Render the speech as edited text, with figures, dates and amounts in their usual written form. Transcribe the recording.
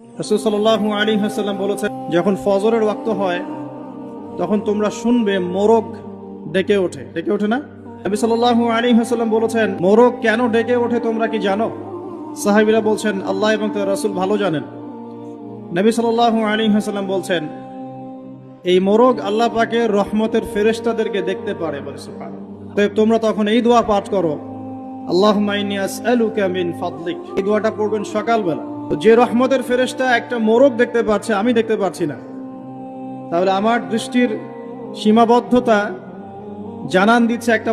রাসূল সাল্লাল্লাহু আলাইহি ওয়াসাল্লাম বলেছেন, যখন ফজরের ওয়াক্ত হয় তখন তোমরা শুনবে মোরগ ডেকে ওঠে। ডেকে ওঠে না? নবী সাল্লাল্লাহু আলাইহি ওয়াসাল্লাম বলেছেন, মোরগ কেন ডেকে ওঠে তোমরা কি জানো? সাহাবীরা বলছেন, আল্লাহ এবং তার রাসূল ভালো জানেন। নবী সাল্লাল্লাহু আলাইহি ওয়াসাল্লাম বলছেন, এই মোরগ আল্লাহ পাকের রহমতের ফেরেশতাদেরকে দেখতে পারে। বলে সুবহানাল্লাহ। তাই তোমরা তখন এই দোয়া পাঠ করো, আল্লাহুম্মা ইন্নী আসআলুকা মিন ফাদলিক। এই দোয়াটা পড়বেন সকালবেলা। তো যে রহমতের ফেরেশতা একটা মোরগ দেখতে পাচ্ছে, আমি দেখতে পাচ্ছি না, তাহলে আমার দৃষ্টির সীমাবদ্ধতা জানান দিচ্ছে একটা